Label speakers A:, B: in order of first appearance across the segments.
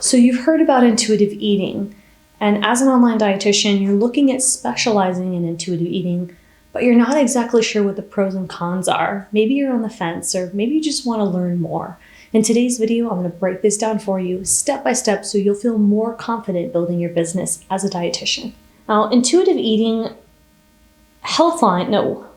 A: So you've heard about intuitive eating, and as an online dietitian, you're looking at specializing in intuitive eating, but you're not exactly sure what the pros and cons are. Maybe you're on the fence, or maybe you just want to learn more. In today's video, I'm going to break this down for you step by step so you'll feel more confident building your business as a dietitian. Now, intuitive eating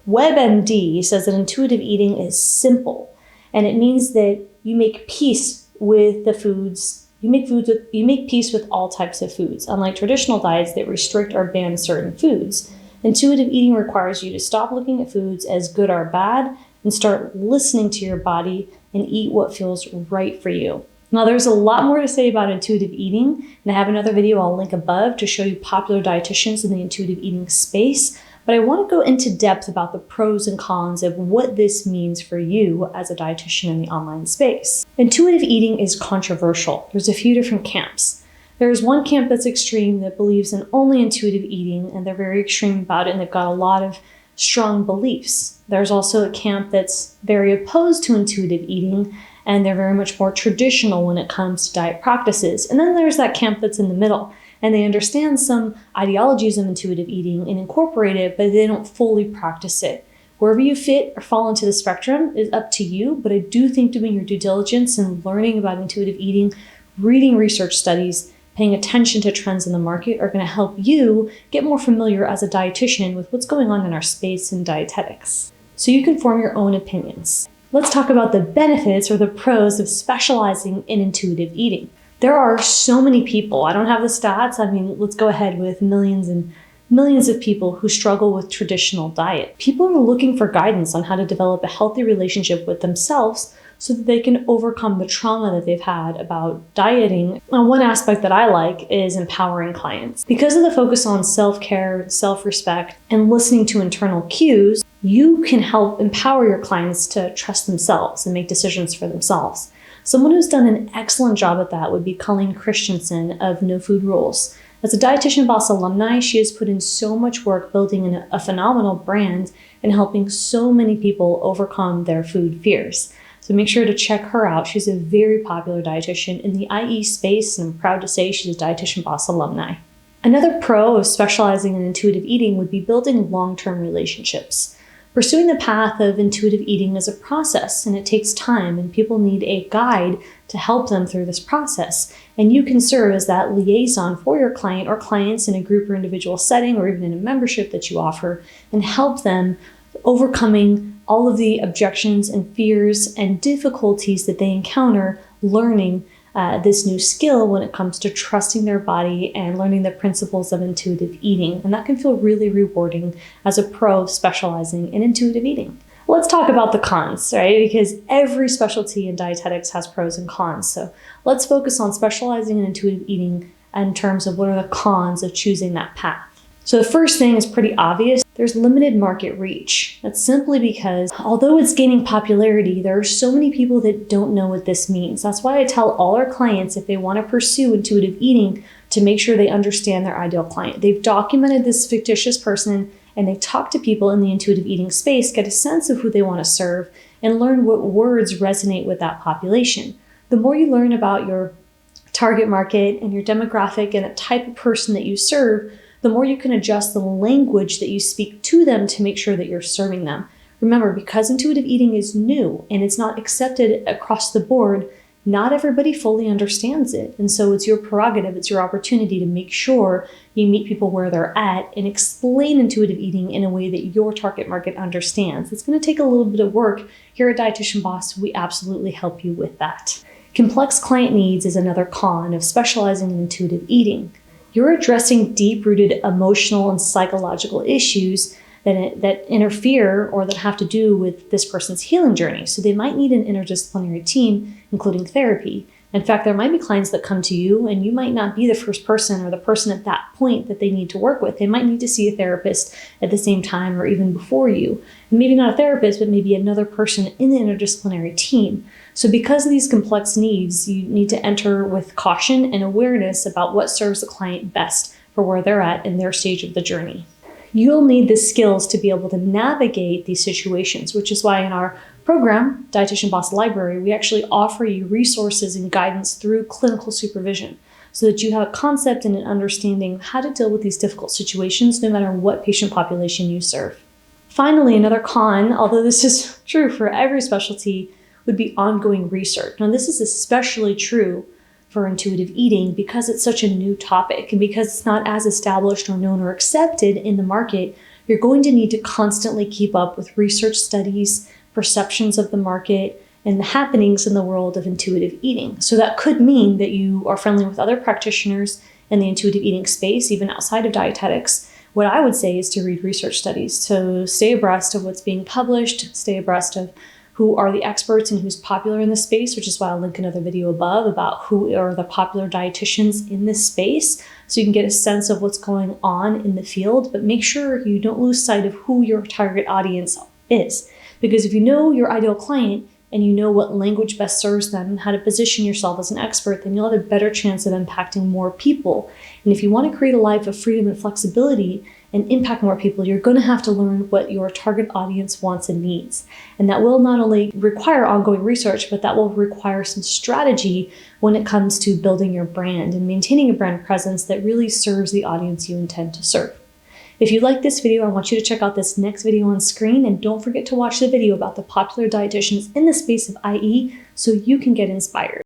A: WebMD says that intuitive eating is simple, and it means that you make peace with the foods. You make peace with all types of foods. Unlike traditional diets that restrict or ban certain foods, intuitive eating requires you to stop looking at foods as good or bad and start listening to your body and eat what feels right for you. Now, there's a lot more to say about intuitive eating, and I have another video I'll link above to show you popular dietitians in the intuitive eating space. But I want to go into depth about the pros and cons of what this means for you as a dietitian in the online space. Intuitive eating is controversial. There's a few different camps. There's one camp that's extreme that believes in only intuitive eating, and they're very extreme about it, and they've got a lot of strong beliefs. There's also a camp that's very opposed to intuitive eating, and they're very much more traditional when it comes to diet practices. And then there's that camp that's in the middle, and they understand some ideologies of intuitive eating and incorporate it, but they don't fully practice it. Wherever you fit or fall into the spectrum is up to you, but I do think doing your due diligence and learning about intuitive eating, reading research studies, paying attention to trends in the market are going to help you get more familiar as a dietitian with what's going on in our space in dietetics, so you can form your own opinions. Let's talk about the benefits or the pros of specializing in intuitive eating. There are so many people, I don't have the stats, let's go ahead with millions and millions of people who struggle with traditional diet. People are looking for guidance on how to develop a healthy relationship with themselves so that they can overcome the trauma that they've had about dieting. Now, one aspect that I like is empowering clients. Because of the focus on self-care, self-respect, and listening to internal cues, you can help empower your clients to trust themselves and make decisions for themselves. Someone who's done an excellent job at that would be Colleen Christensen of No Food Rules. As a Dietitian Boss alumni, she has put in so much work building a phenomenal brand and helping so many people overcome their food fears. So make sure to check her out. She's a very popular dietitian in the IE space, and I'm proud to say she's a Dietitian Boss alumni. Another pro of specializing in intuitive eating would be building long-term relationships. Pursuing the path of intuitive eating is a process, and it takes time, and people need a guide to help them through this process. And you can serve as that liaison for your client or clients in a group or individual setting, or even in a membership that you offer, and help them overcoming all of the objections and fears and difficulties that they encounter learning this new skill when it comes to trusting their body and learning the principles of intuitive eating. And that can feel really rewarding as a pro specializing in intuitive eating. Let's talk about the cons, right? Because every specialty in dietetics has pros and cons. So let's focus on specializing in intuitive eating in terms of what are the cons of choosing that path. So the first thing is pretty obvious. There's limited market reach. That's simply because although it's gaining popularity, there are so many people that don't know what this means. That's why I tell all our clients, if they want to pursue intuitive eating, to make sure they understand their ideal client. They've documented this fictitious person, and they talk to people in the intuitive eating space, get a sense of who they want to serve, and learn what words resonate with that population. The more you learn about your target market and your demographic and the type of person that you serve, the more you can adjust the language that you speak to them to make sure that you're serving them. Remember, because intuitive eating is new and it's not accepted across the board, not everybody fully understands it. And so it's your prerogative, it's your opportunity to make sure you meet people where they're at and explain intuitive eating in a way that your target market understands. It's going to take a little bit of work. Here at Dietitian Boss, we absolutely help you with that. Complex client needs is another con of specializing in intuitive eating. You're addressing deep-rooted emotional and psychological issues that interfere or that have to do with this person's healing journey. So they might need an interdisciplinary team, including therapy. In fact, there might be clients that come to you and you might not be the first person or the person at that point that they need to work with. They might need to see a therapist at the same time or even before you. And maybe not a therapist, but maybe another person in the interdisciplinary team. So because of these complex needs, you need to enter with caution and awareness about what serves the client best for where they're at in their stage of the journey. You'll need the skills to be able to navigate these situations, which is why in our program, Dietitian Boss Library, we actually offer you resources and guidance through clinical supervision so that you have a concept and an understanding of how to deal with these difficult situations no matter what patient population you serve. Finally, another con, although this is true for every specialty, would be ongoing research. Now, this is especially true for intuitive eating because it's such a new topic and because it's not as established or known or accepted in the market. You're going to need to constantly keep up with research studies, perceptions of the market, and the happenings in the world of intuitive eating. So that could mean that you are friendly with other practitioners in the intuitive eating space, even outside of dietetics. What I would say is to read research studies, to stay abreast of what's being published, stay abreast of who are the experts and who's popular in this space, which is why I'll link another video above about who are the popular dietitians in this space, so you can get a sense of what's going on in the field, but make sure you don't lose sight of who your target audience is. Because if you know your ideal client and you know what language best serves them and how to position yourself as an expert, then you'll have a better chance of impacting more people. And if you want to create a life of freedom and flexibility and impact more people, you're going to have to learn what your target audience wants and needs. And that will not only require ongoing research, but that will require some strategy when it comes to building your brand and maintaining a brand presence that really serves the audience you intend to serve. If you like this video, I want you to check out this next video on screen, and don't forget to watch the video about the popular dietitians in the space of IE so you can get inspired.